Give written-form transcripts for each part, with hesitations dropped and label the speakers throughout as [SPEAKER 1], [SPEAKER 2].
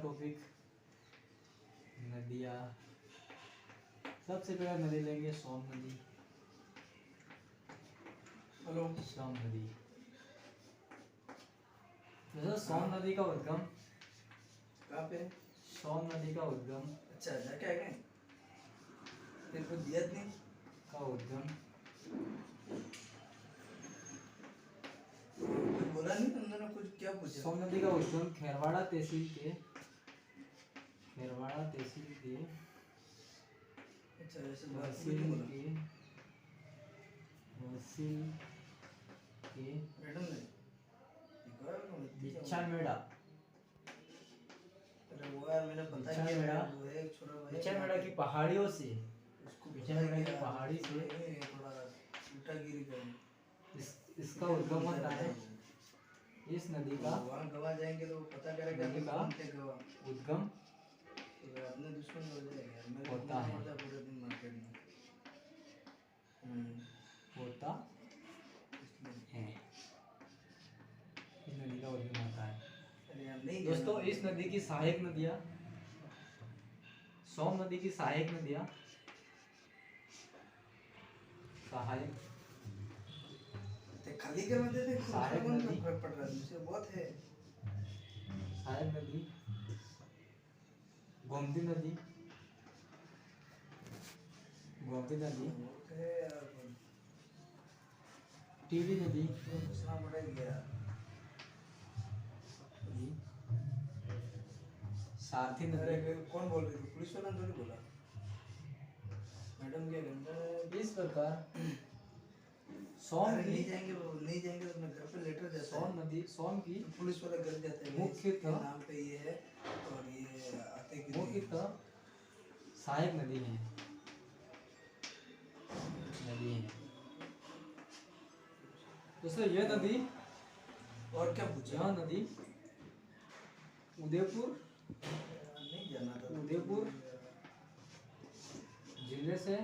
[SPEAKER 1] Topic नदियाँ। सबसे पहले नदी लेंगे सोन नदी।
[SPEAKER 2] हेलो।
[SPEAKER 1] सोन नदी, जैसे सोन नदी का उद्गम
[SPEAKER 2] कहाँ पे?
[SPEAKER 1] सोन नदी का उद्गम
[SPEAKER 2] अच्छा जाके आए क्या? तेरे को दिया नहीं
[SPEAKER 1] का उद्गम
[SPEAKER 2] कुछ बोला नहीं उन्होंने, कुछ क्या पूछा?
[SPEAKER 1] सोन नदी का उद्गम खेरवाड़ा तहसील के
[SPEAKER 2] अच्छा ऐसे बात
[SPEAKER 1] तहसील
[SPEAKER 2] नहीं बोला
[SPEAKER 1] के
[SPEAKER 2] मैडम ने
[SPEAKER 1] बिच्छामेड़ा
[SPEAKER 2] अरे वो यार मैंने पता है कि वो है एक छोरा भाई
[SPEAKER 1] बिच्छामेड़ा की पहाड़ियों से
[SPEAKER 2] उसको
[SPEAKER 1] बिच्छामेड़ा की पहाड़ी से
[SPEAKER 2] थोड़ा उल्टागिरी कर
[SPEAKER 1] इसका उद्गम होता है। इस नदी का
[SPEAKER 2] वहाँ गवा जाएंगे तो पता करेगा
[SPEAKER 1] नदी का
[SPEAKER 2] गवा
[SPEAKER 1] उद्गम
[SPEAKER 2] तो अपने दुश्मन हो जाएगा। मेरे
[SPEAKER 1] होता है
[SPEAKER 2] पूरे दिन मार्केट में
[SPEAKER 1] होता है। इस नदी का उद्गम होता है। दोस्तों इस नदी की सहायक नदियाँ सोन नदी की सहायक नदियाँ
[SPEAKER 2] खाली करवा देते
[SPEAKER 1] सहायक नदी
[SPEAKER 2] पड़ रहा है मुझे बहुत है।
[SPEAKER 1] सहायक नदी गोमती नदी टीवी नदी
[SPEAKER 2] पूछना पड़ेगा।
[SPEAKER 1] सारथी नदी।
[SPEAKER 2] कौन बोल रही थी? पुलिस वाला तो नहीं बोला मैडम क्या गंदा।
[SPEAKER 1] इस प्रकार सोन की
[SPEAKER 2] नहीं जाएंगे तो अपने घर पे लेटर देता
[SPEAKER 1] सोन नदी सोन की
[SPEAKER 2] तो पुलिस वाला घर जाते हैं
[SPEAKER 1] मुख्यतः
[SPEAKER 2] नाम पे ये है और ये आते की
[SPEAKER 1] मुख्यतः सहायक नदी है। दोस्तों यह नदी
[SPEAKER 2] और क्या पूछा?
[SPEAKER 1] यह नदी उदयपुर
[SPEAKER 2] नहीं जाना था
[SPEAKER 1] उदयपुर जिले से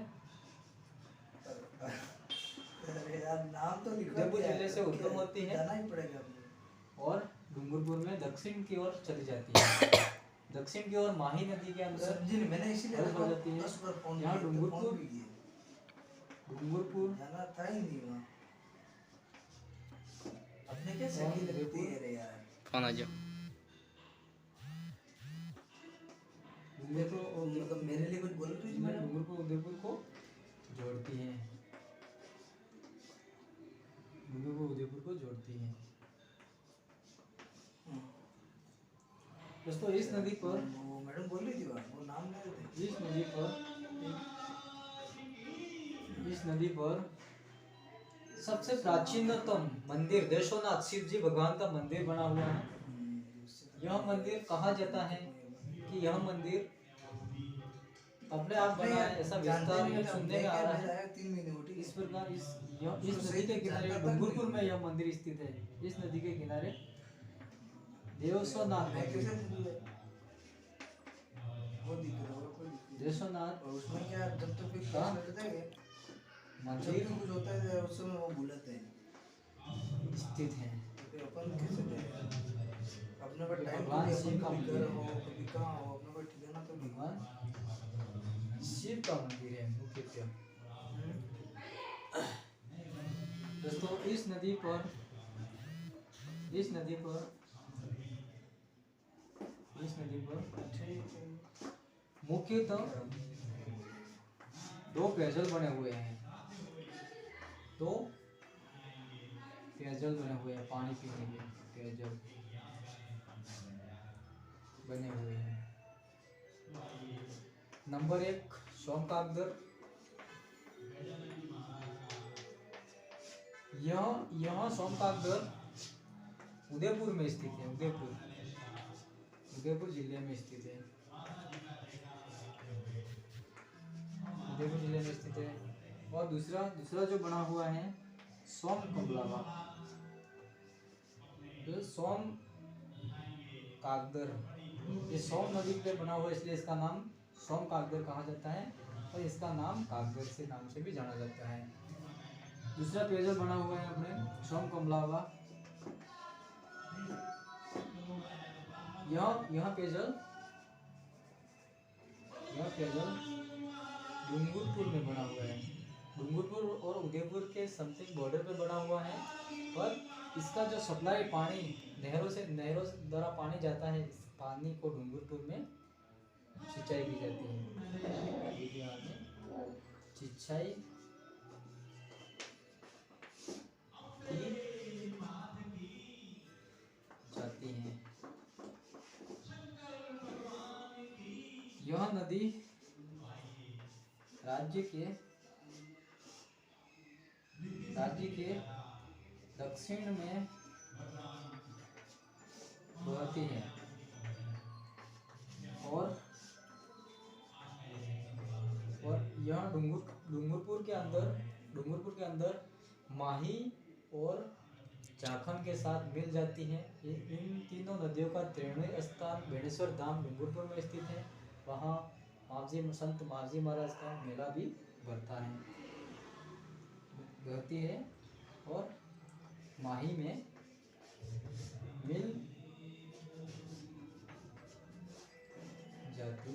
[SPEAKER 2] अरे यार नाम तो लिखो।
[SPEAKER 1] उदयपुर जिले से उद्गम होती है
[SPEAKER 2] जाना ही पड़ेगा
[SPEAKER 1] और डूंगरपुर में दक्षिण की ओर चली जाती है। दक्षिण की ओर माही नदी के अंदर
[SPEAKER 2] जी मैंने इसीलिए
[SPEAKER 1] हो जाती है। यहाँ डूंगरपुर
[SPEAKER 2] जाना था ही नहीं वहाँ। अपने क्या सही लगती है रे यार।
[SPEAKER 3] कौन आ जाओ
[SPEAKER 2] मतलब मेरे लिए कुछ बोल रही थी मैडम?
[SPEAKER 1] डूंगरपुर उदयपुर को जोड़ती है। डूंगरपुर उदयपुर को जोड़ती है। दोस्तों इस नदी पर
[SPEAKER 2] वो मैडम बोल रही थी वो नाम ले रहे थे।
[SPEAKER 1] इस नदी पर सबसे प्राचीनतम मंदिर देशोनाथ शिव जी भगवान का मंदिर बना हुआ है। यह मंदिर कहा जाता है कि यह मंदिर अपने आप बना है, ऐसा विस्तार में सुनने में आ रहा है।
[SPEAKER 2] 3 महीने हो
[SPEAKER 1] इस प्रकार इस नदी के किनारे डूंगरपुर में यह मंदिर स्थित है। इस नदी के किनारे देवसोनाथ
[SPEAKER 2] उसमें क्या जब तक कोई
[SPEAKER 1] हाँ? मंदिर
[SPEAKER 2] कुछ होता है उस समय वो बुलाते हैं
[SPEAKER 1] स्थित है।
[SPEAKER 2] अपन कैसे अपने पर टाइम
[SPEAKER 1] भगवान शिव का
[SPEAKER 2] मंदिर
[SPEAKER 1] मंदिर
[SPEAKER 2] हो कभी कहाँ हो अपने को ठिकाना तो
[SPEAKER 1] भगवान शिव का मंदिर है मुख्यतः। दोस्तों इस नदी पर मुख्यतः 2 पेयजल बने हुए हैं। 2 पेयजल बने हुए हैं, पानी पीने के पेयजल बने हुए हैं। नंबर 1 सोमकागदर। यह सोमकागदर उदयपुर में स्थित है। उदयपुर जिले में स्थित है। और दूसरा जो बना हुआ है सोम कमलावा। तो सोम कागदर ये सोम नदी पे बना हुआ इसलिए इसका नाम सोम कागदर कहा जाता है और इसका नाम कागदर से नाम से भी जाना जाता है। दूसरा पेयजल बना हुआ है अपने सोम कमलावा। यह पेयजल डूंगरपुर में बना हुआ है। डूंगरपुर और उदयपुर के समथिंग बॉर्डर पे बना हुआ है, पर इसका जो सप्लाई पानी नहरों द्वारा पानी जाता है, इस पानी को डूंगरपुर में सिंचाई की जाती है। यहाँ में सिंचाई की जाती है। यह नदी राज्य के दक्षिण में बहती है और यह डूंगरपुर के अंदर माही और झारखंड के साथ मिल जाती है। इन तीनों नदियों का त्रिवेणी स्थान बेणेश्वर धाम डूंगरपुर में स्थित है। वहाँ संत मावजी महाराज का मेला भी बहती है और माही में मिल जाती।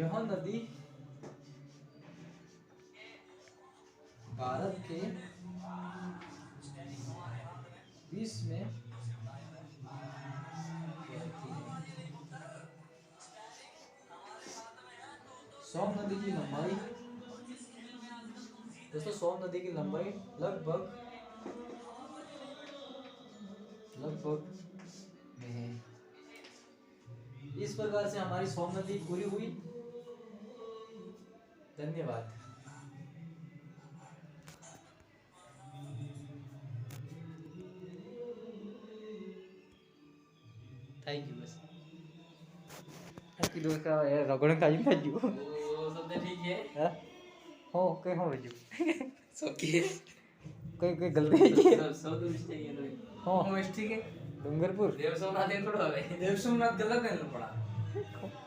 [SPEAKER 1] यह नदी भारत के 20 में सोम नदी की लंबाई दोस्तों, सोम नदी की लंबाई लगभग में है। इस प्रकार से हमारी सोम नदी पूरी हुई। धन्यवाद। Thank you. बस दोस्त का यार रगड़ का ही भेजू।
[SPEAKER 2] वो सब तो ठीक है।
[SPEAKER 1] हां हो कहीं हो भेजू
[SPEAKER 2] सब के
[SPEAKER 1] कोई गलती है कि
[SPEAKER 2] सब तो मिस्टेक है।
[SPEAKER 1] हो
[SPEAKER 2] मिस्टेक है।
[SPEAKER 1] डूंगरपुर
[SPEAKER 2] देव सोमनाथ ये थोड़ा है। देव सोमनाथ गलत है ना पड़ा।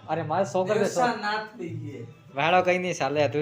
[SPEAKER 1] अरे मारे 100 कर दे 100
[SPEAKER 2] देव नाथ पे ये
[SPEAKER 1] भाड़ा कहीं नहीं साले तू